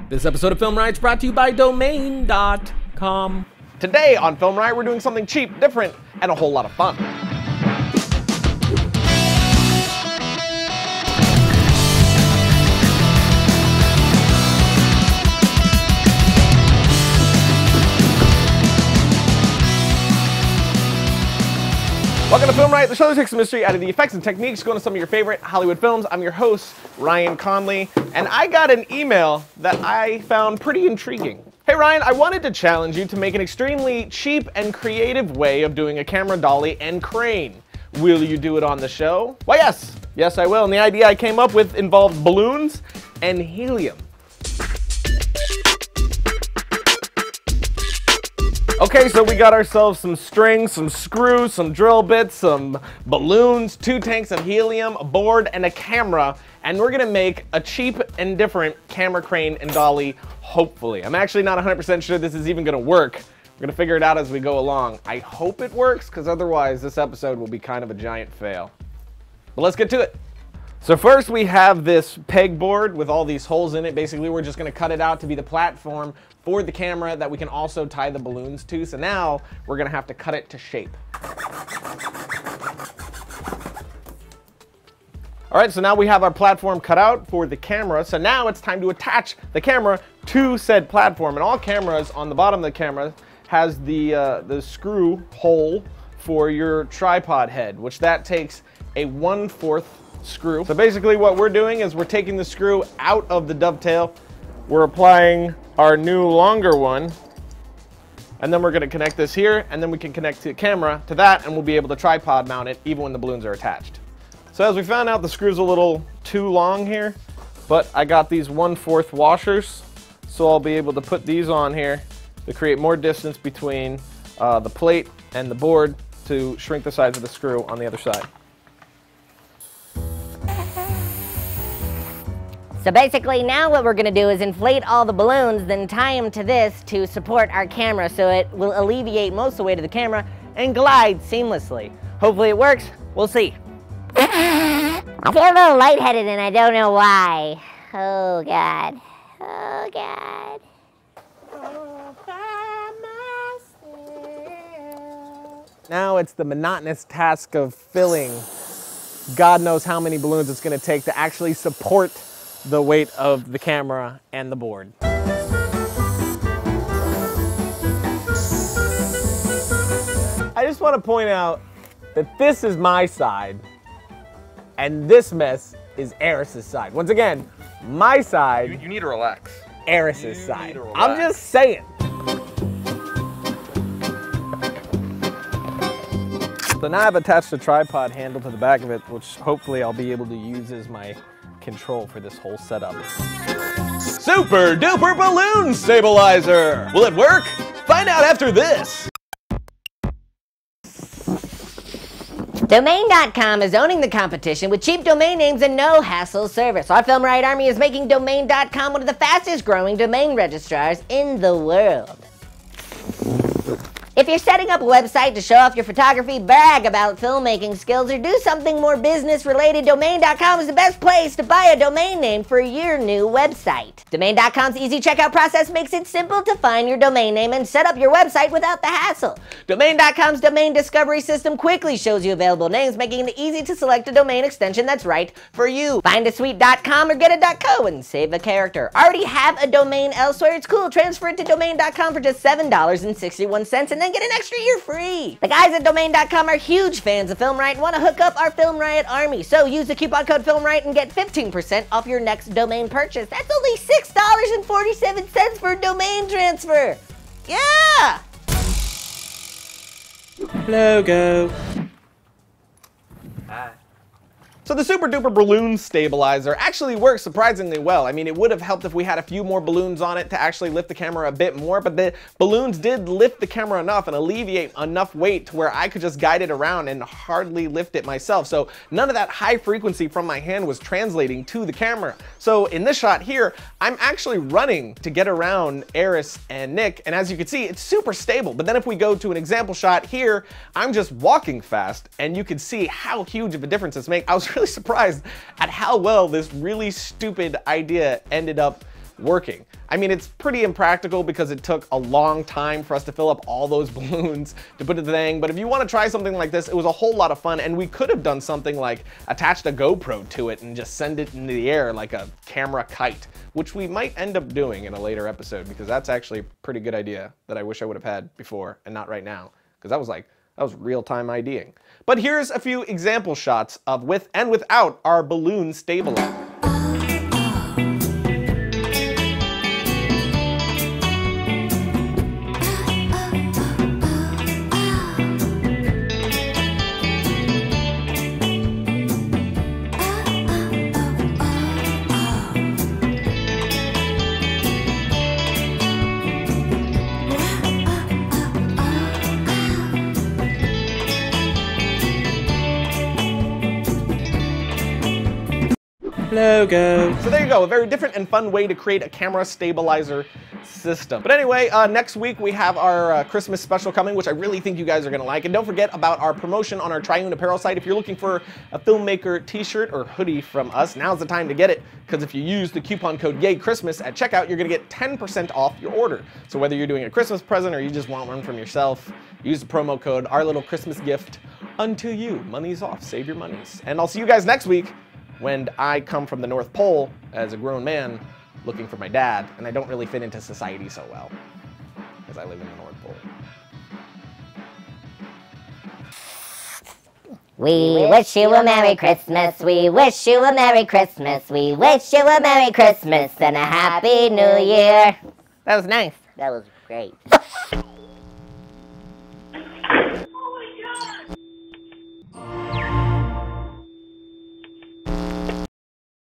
This episode of Film Riot is brought to you by Domain.com. Today on Film Riot, we're doing something cheap, different, and a whole lot of fun. Welcome to Film Riot, the show that takes the mystery out of the effects and techniques going to some of your favorite Hollywood films. I'm your host, Ryan Conley, and I got an email that I found pretty intriguing. Hey Ryan, I wanted to challenge you to make an extremely cheap and creative way of doing a camera dolly and crane. Will you do it on the show? Why, yes. Yes, I will. And the idea I came up with involved balloons and helium. Okay, so we got ourselves some strings, some screws, some drill bits, some balloons, 2 tanks of helium, a board, and a camera, and we're gonna make a cheap and different camera crane and dolly, hopefully. I'm actually not 100% sure this is even gonna work. We're gonna figure it out as we go along. I hope it works, because otherwise this episode will be kind of a giant fail. But let's get to it. So first we have this pegboard with all these holes in it. Basically, we're just gonna cut it out to be the platform for the camera that we can also tie the balloons to. So now we're gonna have to cut it to shape. All right, so now we have our platform cut out for the camera. So now it's time to attach the camera to said platform. And all cameras on the bottom of the camera has the screw hole for your tripod head, which that takes a 1/4 screw. So basically what we're doing is we're taking the screw out of the dovetail, we're applying our new longer one, and then we're going to connect this here, and then we can connect the camera to that, and we'll be able to tripod mount it even when the balloons are attached. So as we found out, the screw's a little too long here, but I got these 1/4 washers, so I'll be able to put these on here to create more distance between the plate and the board to shrink the size of the screw on the other side. So basically now what we're gonna do is inflate all the balloons, then tie them to this to support our camera so it will alleviate most of the weight of the camera and glide seamlessly. Hopefully it works, we'll see. I feel a little lightheaded and I don't know why. Oh God, oh God. Now it's the monotonous task of filling God knows how many balloons it's gonna take to actually support the weight of the camera and the board. I just want to point out that this is my side and this mess is Eris's side. Once again, my side. You need to relax. Eris's side. I'm just saying. So now I've attached a tripod handle to the back of it, which hopefully I'll be able to use as my control for this whole setup. Super Duper Balloon Stabilizer! Will it work? Find out after this! Domain.com is owning the competition with cheap domain names and no hassle service. Our Film Riot Army is making Domain.com one of the fastest growing domain registrars in the world. If you're setting up a website to show off your photography, brag about filmmaking skills, or do something more business related, Domain.com is the best place to buy a domain name for your new website. Domain.com's easy checkout process makes it simple to find your domain name and set up your website without the hassle. Domain.com's domain discovery system quickly shows you available names, making it easy to select a domain extension that's right for you. Find a sweet .com or get a .co and save a character. Already have a domain elsewhere? It's cool. Transfer it to Domain.com for just $7.61 and then get an extra year free. The guys at Domain.com are huge fans of Film Riot and want to hook up our Film Riot Army. So use the coupon code FilmRiot and get 15% off your next domain purchase. That's only $6.47 for a domain transfer. Yeah! Logo. Hi. So the Super Duper Balloon Stabilizer actually works surprisingly well. I mean, it would have helped if we had a few more balloons on it to actually lift the camera a bit more, but the balloons did lift the camera enough and alleviate enough weight to where I could just guide it around and hardly lift it myself. So none of that high frequency from my hand was translating to the camera. So in this shot here, I'm actually running to get around Eris and Nick, and as you can see, it's super stable. But then if we go to an example shot here, I'm just walking fast, and you can see how huge of a difference this makes. I was really surprised at how well this really stupid idea ended up working. I mean, it's pretty impractical because it took a long time for us to fill up all those balloons to put in the thing, but if you want to try something like this, it was a whole lot of fun, and we could have done something like attached a GoPro to it and just send it into the air like a camera kite, which we might end up doing in a later episode, because that's actually a pretty good idea that I wish I would have had before and not right now, because that was real-time IDing. But here's a few example shots of with and without our balloon stabilizer. Logo. So there you go, a very different and fun way to create a camera stabilizer system. But anyway, next week we have our Christmas special coming, which I really think you guys are gonna like. And don't forget about our promotion on our Triune Apparel site. If you're looking for a filmmaker t-shirt or hoodie from us, now's the time to get it, because if you use the coupon code YayChristmas at checkout, you're gonna get 10% off your order. So whether you're doing a Christmas present or you just want one from yourself, use the promo code, our little Christmas gift unto you. Money's off, save your monies. And I'll see you guys next week, when I come from the North Pole as a grown man looking for my dad, and I don't really fit into society so well, because I live in the North Pole. We wish you a Merry Christmas, we wish you a Merry Christmas, we wish you a Merry Christmas and a Happy New Year. That was nice. That was great.